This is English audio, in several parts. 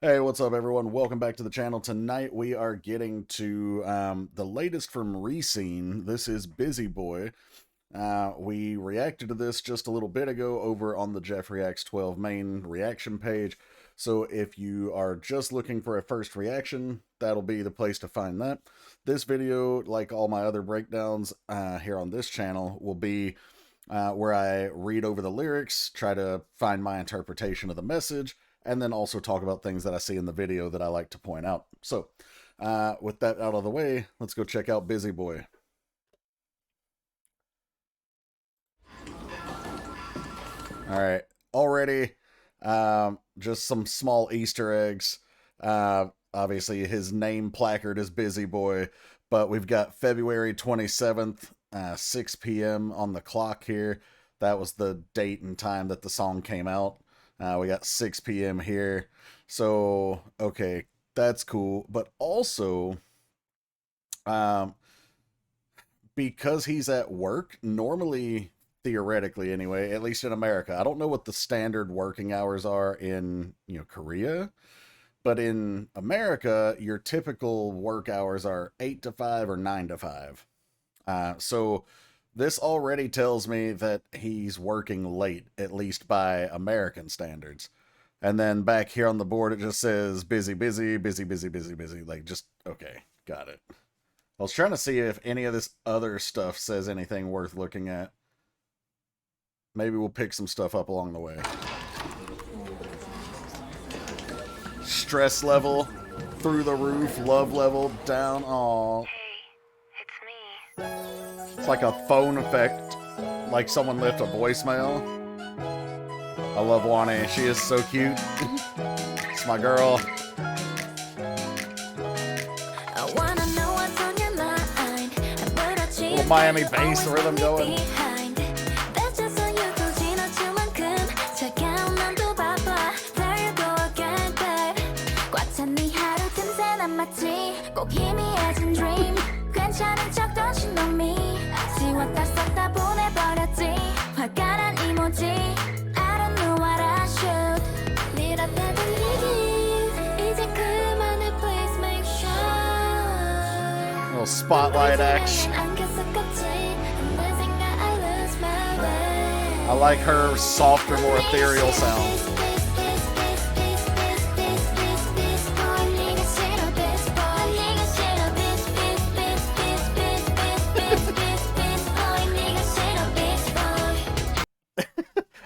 Hey, what's up, everyone? Welcome back to the channel. Tonight we are getting to the latest from RESCENE. This is Busy Boy. We reacted to this just a little bit ago over on the Jeff Reacts 12 main reaction page. So if you are just looking for a first reaction, that'll be the place to find that. This video, like all my other breakdowns here on this channel, will be where I read over the lyrics, try to find my interpretation of the message, and then also talk about things that I see in the video that I like to point out. So, with that out of the way, let's go check out Busy Boy. Alright, already, just some small Easter eggs. Obviously, his name placard is Busy Boy, but we've got February 27th, 6 p.m. on the clock here. That was the date and time that the song came out. We got 6 p.m. here. So, okay, that's cool. But also, because he's at work, normally, theoretically anyway, at least in America, I don't know what the standard working hours are in, Korea. But in America, your typical work hours are 8 to 5 or 9 to 5. So this already tells me that he's working late, at least by American standards. And then back here on the board, it just says busy, busy, busy, busy, busy, busy. Like, just, okay, got it. I was trying to see if any of this other stuff says anything worth looking at. Maybe we'll pick some stuff up along the way. Stress level through the roof, love level down. Aww. It's like a phone effect, like someone left a voicemail. I love Wani. She is so cute. It's my girl. Little Miami bass rhythm going. Little spotlight action. I like her softer, more ethereal sound.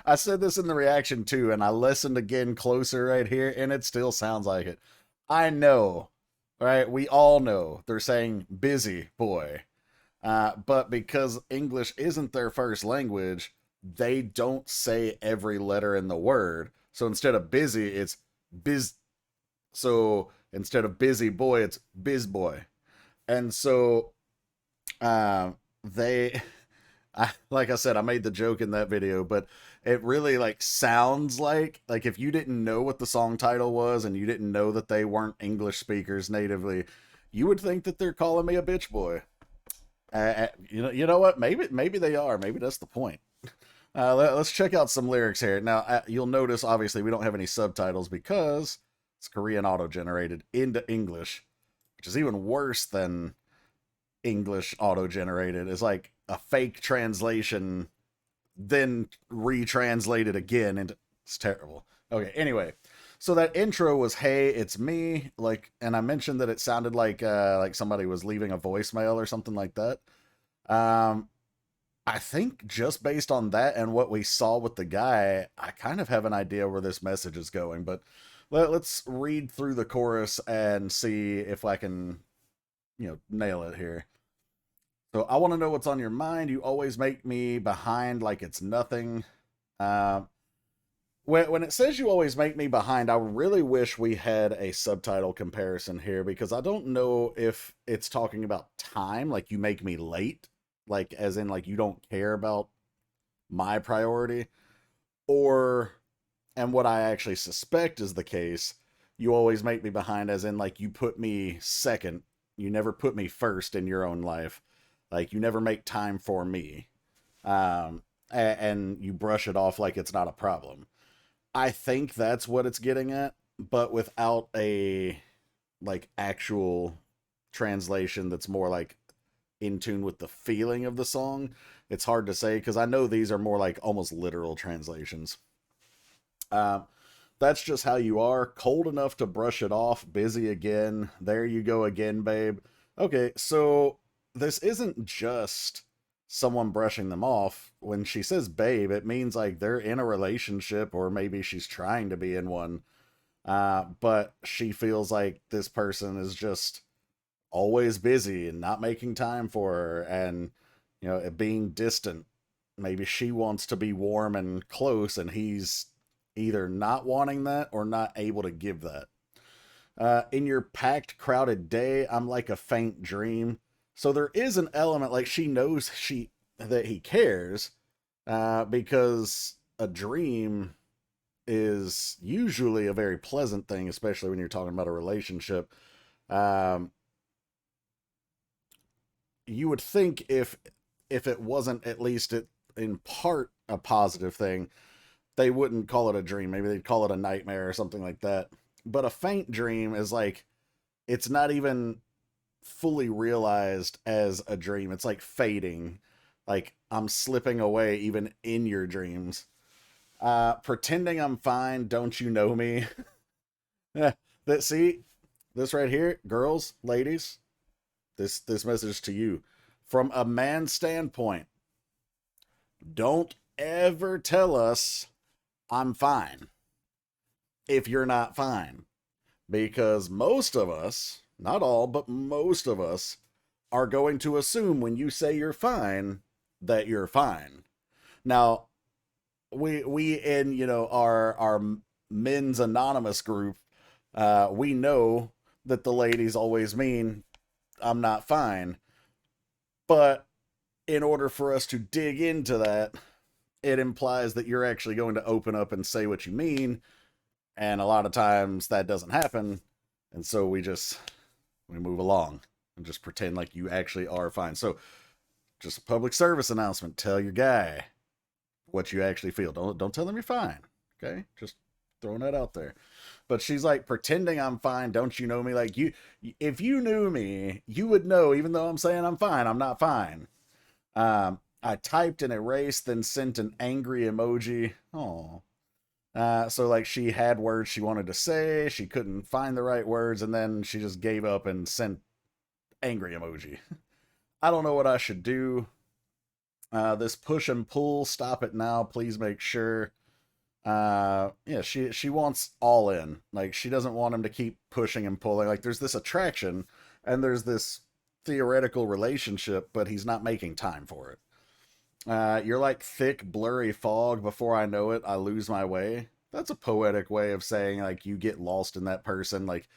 I said this in the reaction too, and I listened again closer right here, and it still sounds like it. I know, right? We all know they're saying busy boy. But because English isn't their first language, they don't say every letter in the word. So instead of busy, it's biz. So instead of busy boy, it's biz boy. And so like I said, I made the joke in that video, but it really sounds like if you didn't know what the song title was and you didn't know that they weren't English speakers natively, you would think that they're calling me a bitch boy. You know what? Maybe they are. Maybe that's the point. Let's check out some lyrics here. Now, you'll notice, obviously, we don't have any subtitles because it's Korean auto-generated into English, which is even worse than English auto-generated. It's like a fake translation, then retranslated again, and it's terrible. Okay, anyway, so that intro was, "Hey, it's me," and I mentioned that it sounded like somebody was leaving a voicemail or something like that. I think just based on that and what we saw with the guy, I kind of have an idea where this message is going, but let's read through the chorus and see if I can, nail it here. So, I want to know what's on your mind. You always make me behind like it's nothing. When it says you always make me behind, I really wish we had a subtitle comparison here, because I don't know if it's talking about time, like you make me late, like as in you don't care about my priority, or, and what I actually suspect is the case, you always make me behind as in you put me second. You never put me first in your own life. You never make time for me. And you brush it off like it's not a problem. I think that's what it's getting at. but without a like actual translation that's more like in tune with the feeling of the song. It's hard to say because I know these are more like almost literal translations. Uh, that's just how you are. Cold enough to brush it off. Busy again. There you go again, babe. Okay, so this isn't just someone brushing them off. When she says babe, it means like they're in a relationship or maybe she's trying to be in one. But she feels like this person is just always busy and not making time for her and, you know, being distant. Maybe she wants to be warm and close and he's either not wanting that or not able to give that. In your packed, crowded day, I'm like a faint dream. So there is an element like she knows that he cares, because a dream is usually a very pleasant thing, especially when you're talking about a relationship. Um, you would think if it wasn't at least in part a positive thing, they wouldn't call it a dream. Maybe they'd call it a nightmare or something like that. But a faint dream is like it's not even fully realized as a dream. It's like fading. Like I'm slipping away even in your dreams. Pretending I'm fine, don't you know me? That see, this right here, girls, ladies, this message to you. From a man's standpoint, don't ever tell us I'm fine if you're not fine. Because most of us, not all, but most of us, are going to assume when you say you're fine, that you're fine. Now, we in, you know, our men's anonymous group, we know that the ladies always mean I'm not fine. But in order for us to dig into that, it implies that you're actually going to open up and say what you mean. And a lot of times that doesn't happen. And so we move along and just pretend like you actually are fine. So just a public service announcement. Tell your guy what you actually feel. Don't tell them you're fine. Okay? Just throwing that out there. But she's like, pretending I'm fine. Don't you know me? Like, if you knew me, you would know, even though I'm saying I'm fine, I'm not fine. I typed and erased, then sent an angry emoji. Oh. So like she had words she wanted to say, she couldn't find the right words, and then she just gave up and sent angry emoji. I don't know what I should do. This push and pull, stop it now, please make sure. Yeah, she wants all in. Like she doesn't want him to keep pushing and pulling. Like there's this attraction and there's this theoretical relationship, but he's not making time for it. You're like thick, blurry fog. Before I know it, I lose my way. That's a poetic way of saying like you get lost in that person, like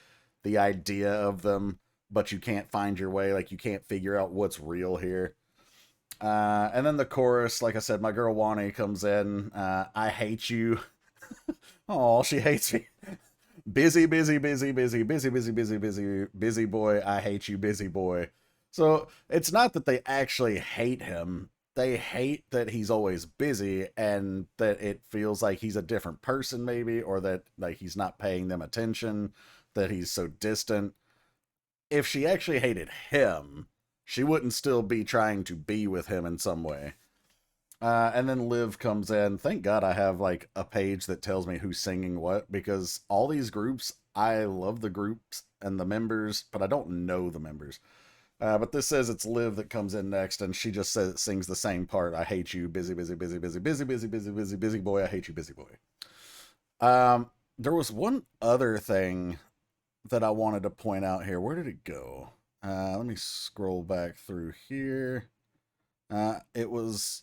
the idea of them, but you can't find your way. Like you can't figure out what's real here. And then the chorus, like I said, my girl Wani comes in. I hate you. Oh, she hates me. Busy, busy, busy, busy, busy, busy, busy, busy, busy boy. I hate you, busy boy. So it's not that they actually hate him. They hate that he's always busy and that it feels like he's a different person, maybe, or that like he's not paying them attention, that he's so distant. If she actually hated him, she wouldn't still be trying to be with him in some way. And then Liv comes in. Thank God I have like a page that tells me who's singing what, because all these groups, I love the groups and the members, but I don't know the members. But this says it's Liv that comes in next, and she just sings the same part. I hate you, busy, busy, busy, busy, busy, busy, busy, busy, busy boy. I hate you, busy boy. There was one other thing that I wanted to point out here. Where did it go? Let me scroll back through here. It was,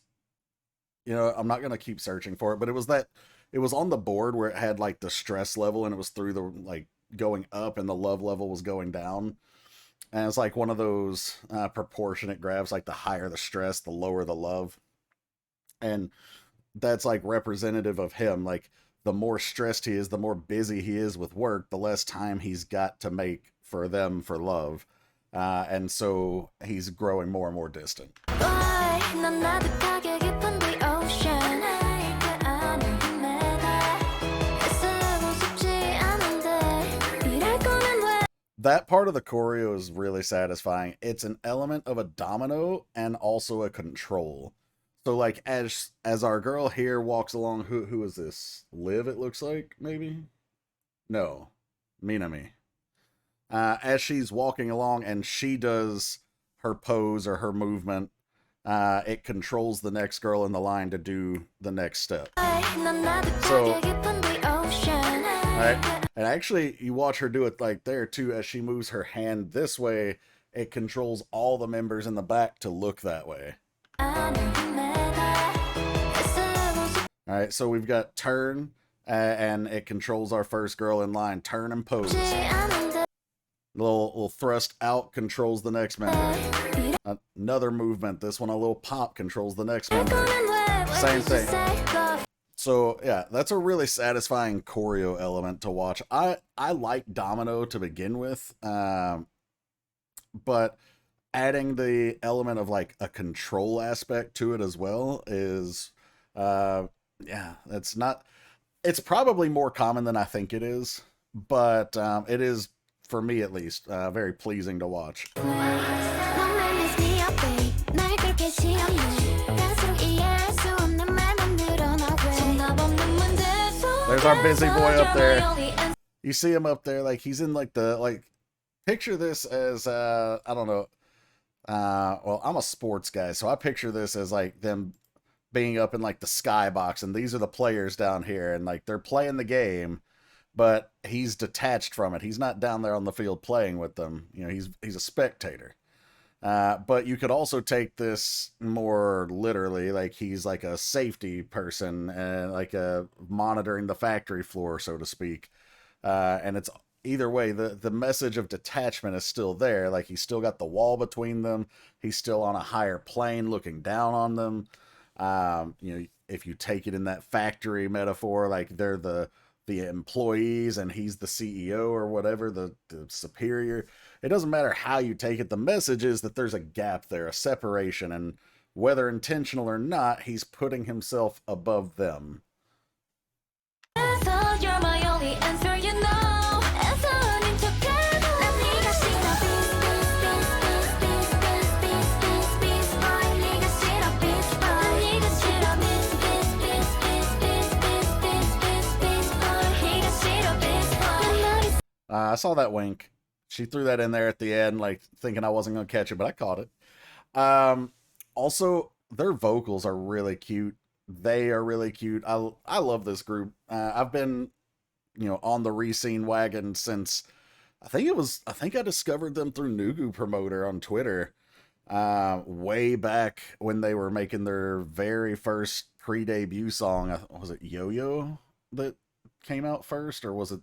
you know, I'm not gonna keep searching for it, but it was on the board where it had like the stress level, and it was through the like going up, and the love level was going down. And it's like one of those proportionate graphs, like the higher the stress, the lower the love. And that's like representative of him. Like the more stressed he is, the more busy he is with work, the less time he's got to make for them for love. And so he's growing more and more distant. That part of the choreo is really satisfying. It's an element of a domino and also a control. So like as our girl here walks along, who is this? Liv, it looks like, maybe? No. Minami. As she's walking along and she does her pose or her movement, it controls the next girl in the line to do the next step. So, right? And actually, you watch her do it like there too, as she moves her hand this way, it controls all the members in the back to look that way. Alright, so we've got turn, and it controls our first girl in line. Turn and pose. Little thrust out controls the next member. Another movement. This one, a little pop, controls the next member. Same thing. So yeah, that's a really satisfying choreo element to watch. I like domino to begin with, but adding the element of like a control aspect to it as well is, yeah, it's probably more common than I think it is, but it is, for me at least, very pleasing to watch. There's our busy boy up there. You see him up there, like he's in like picture this as I don't know. Well, I'm a sports guy, so I picture this as like them being up in like the skybox, and these are the players down here, and like they're playing the game, but he's detached from it. He's not down there on the field playing with them. You know, he's a spectator. But you could also take this more literally, like he's like a safety person and like monitoring the factory floor, so to speak. And it's either way, the message of detachment is still there. Like he's still got the wall between them. He's still on a higher plane looking down on them. You know, if you take it in that factory metaphor, like they're the employees and he's the CEO or whatever, the superior. It doesn't matter how you take it. The message is that there's a gap there, a separation, and whether intentional or not, he's putting himself above them. I saw that wink. She threw that in there at the end, like thinking I wasn't going to catch it, but I caught it. Also, their vocals are really cute. They are really cute. I love this group. I've been, on the RESCENE wagon since I think I discovered them through Nugu Promoter on Twitter. Way back when they were making their very first pre-debut song. Was it Yo-Yo that came out first, or was it,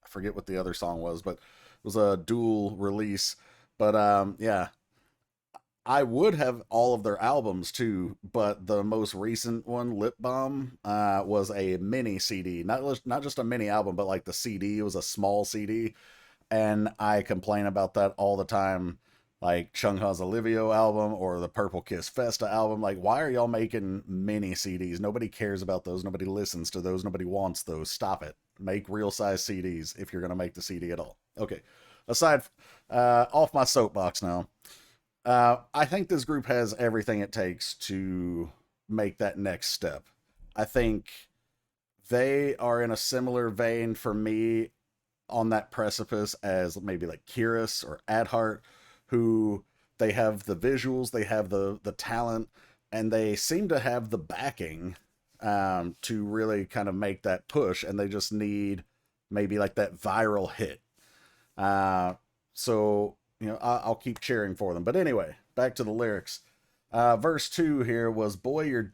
I forget what the other song was, but it was a dual release. But yeah, I would have all of their albums too, but the most recent one, Lip Balm, was a mini CD. Not just a mini album, but like the CD was a small CD, and I complain about that all the time. Like Chungha's Olivio album or the Purple Kiss Festa album. Like, why are y'all making mini CDs? Nobody cares about those. Nobody listens to those. Nobody wants those. Stop it. Make real size CDs if you're going to make the CD at all. Okay. Off my soapbox now. I think this group has everything it takes to make that next step. I think they are in a similar vein for me on that precipice as maybe like Kiris or Adhart, who they have the visuals, they have the talent, and they seem to have the backing to really kind of make that push, and they just need maybe like that viral hit. So, I'll keep cheering for them. But anyway, back to the lyrics. Verse 2 here was, boy, you're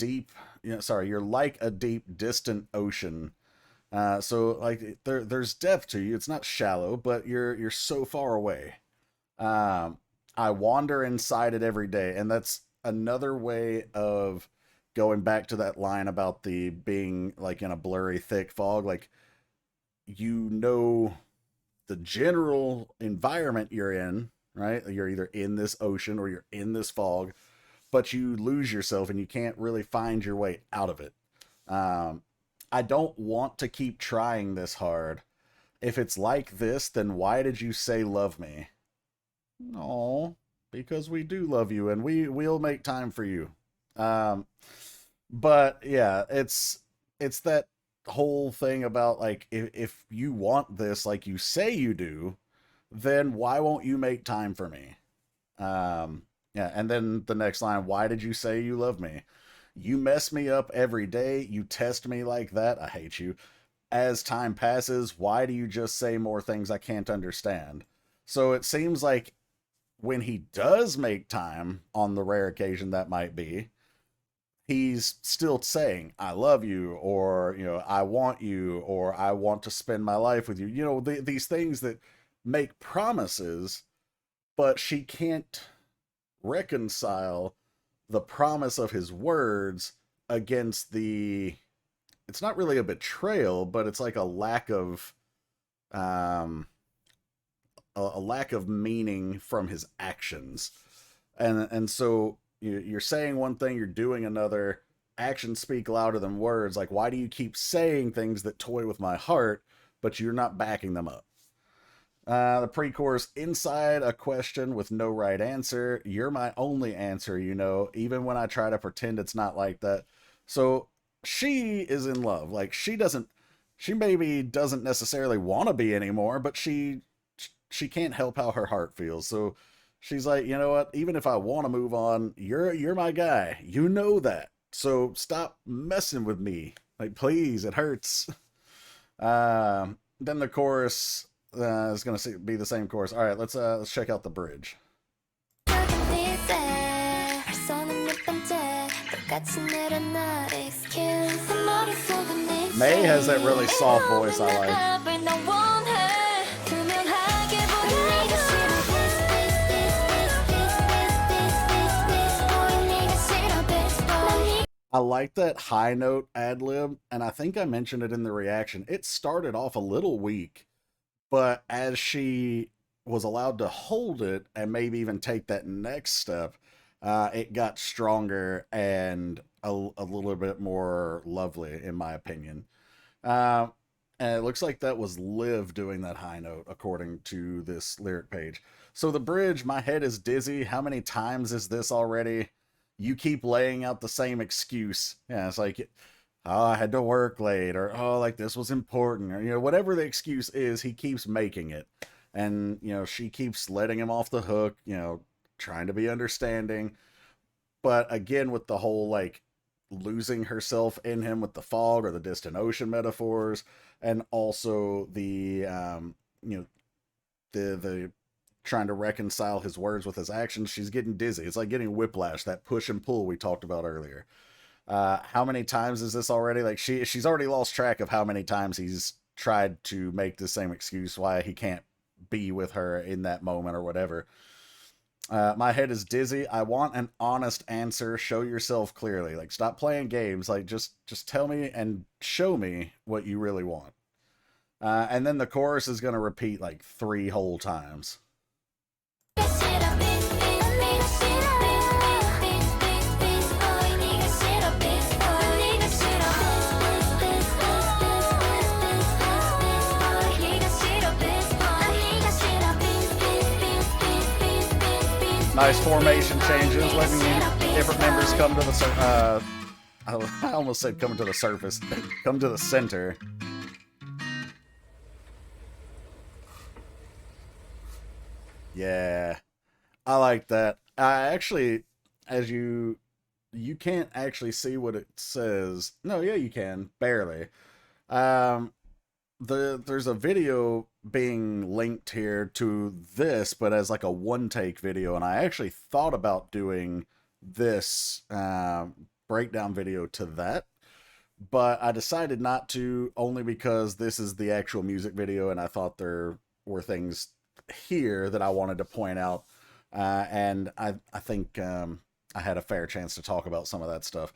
like a deep, distant ocean. So like there's depth to you. It's not shallow, but you're so far away. I wander inside it every day. And that's another way of going back to that line about the being like in a blurry, thick fog. Like, the general environment you're in, right? You're either in this ocean or you're in this fog, but you lose yourself and you can't really find your way out of it. I don't want to keep trying this hard. If it's like this, then why did you say love me? No, because we do love you and we'll make time for you. Um, but yeah, it's that whole thing about like if you want this like you say you do, then why won't you make time for me? Yeah, and then the next line, why did you say you love me? You mess me up every day. You test me like that. I hate you. As time passes, why do you just say more things I can't understand? So it seems like when he does make time, on the rare occasion that might be, he's still saying, I love you, or, I want you, or I want to spend my life with you. These things that make promises, but she can't reconcile the promise of his words against it's not really a betrayal, but it's like a lack of um a lack of meaning from his actions. And so you're saying one thing, you're doing another. Actions speak louder than words. Like, why do you keep saying things that toy with my heart, but you're not backing them up? The pre-chorus, inside a question with no right answer. You're my only answer, even when I try to pretend it's not like that. So she is in love. Like, she maybe doesn't necessarily want to be anymore, but she can't help how her heart feels. So she's like, you know what? Even if I want to move on, you're my guy. You know that. So stop messing with me. Like, please, it hurts. Then the chorus is going to be the same chorus. All right, let's check out the bridge. May has that really soft voice I like. I like that high note ad lib, and I think I mentioned it in the reaction. It started off a little weak, but as she was allowed to hold it and maybe even take that next step, it got stronger and a little bit more lovely, in my opinion. Uh, and it looks like that was Liv doing that high note, according to this lyric page. So the bridge, my head is dizzy. How many times is this already? You keep laying out the same excuse. Yeah, it's like, oh, I had to work late, or oh, like this was important, or whatever the excuse is, he keeps making it. And she keeps letting him off the hook, trying to be understanding. But again, with the whole like losing herself in him with the fog or the distant ocean metaphors, and also the the trying to reconcile his words with his actions, she's getting dizzy. It's like getting whiplash, that push and pull we talked about earlier. How many times is this already? Like, she's already lost track of how many times he's tried to make the same excuse why he can't be with her in that moment or whatever. My head is dizzy. I want an honest answer. Show yourself clearly. Like, stop playing games. Like, just tell me and show me what you really want. And then the chorus is going to repeat like 3 whole times. Nice formation changes, letting different members come to the I almost said come to the surface, come to the center. Yeah, I like that. I actually, as you can't actually see what it says. No, yeah, you can, barely. Um, there's a video being linked here to this, but as like a one take video, and I actually thought about doing this breakdown video to that, but I decided not to, only because this is the actual music video, and I thought there were things here that I wanted to point out, and I think I had a fair chance to talk about some of that stuff.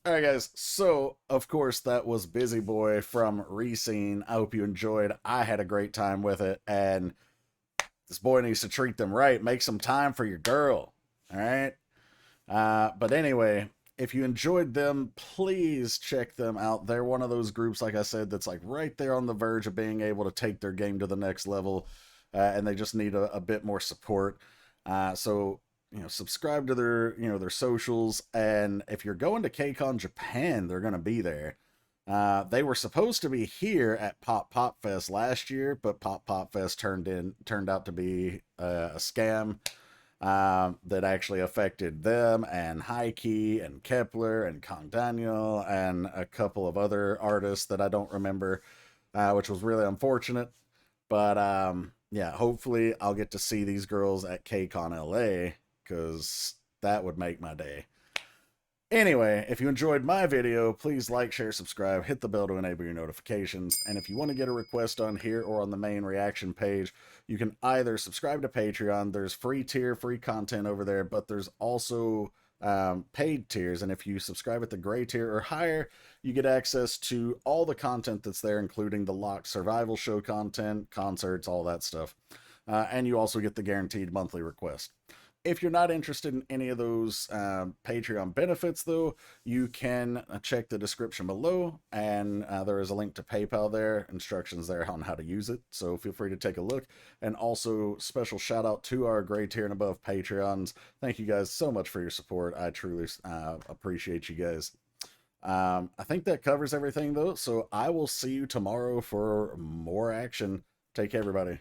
Alright guys, so of course that was Busy Boy from RESCENE. I hope you enjoyed. I had a great time with it, and this boy needs to treat them right. Make some time for your girl. Alright? But anyway, if you enjoyed them, please check them out. They're one of those groups, like I said, that's like right there on the verge of being able to take their game to the next level, and they just need a bit more support. So subscribe to their their socials, and if you're going to KCON Japan, they're going to be there. They were supposed to be here at Pop Fest last year, but Pop Fest turned out to be a scam that actually affected them and Heike and Kepler and Kong Daniel and a couple of other artists that I don't remember, which was really unfortunate. But yeah, hopefully I'll get to see these girls at KCON LA, because that would make my day. Anyway, if you enjoyed my video, please like, share, subscribe, hit the bell to enable your notifications, and if you want to get a request on here or on the main reaction page, you can either subscribe to Patreon. There's free tier, free content over there, but there's also paid tiers, and if you subscribe at the gray tier or higher, you get access to all the content that's there, including the locked survival show content, concerts, all that stuff, and you also get the guaranteed monthly request. If you're not interested in any of those Patreon benefits, though, you can check the description below, and there is a link to PayPal there, instructions there on how to use it, so feel free to take a look. And also, special shout out to our gray tier and above Patreons. Thank you guys so much for your support. I truly appreciate you guys. I think that covers everything, though, so I will see you tomorrow for more action. Take care, everybody.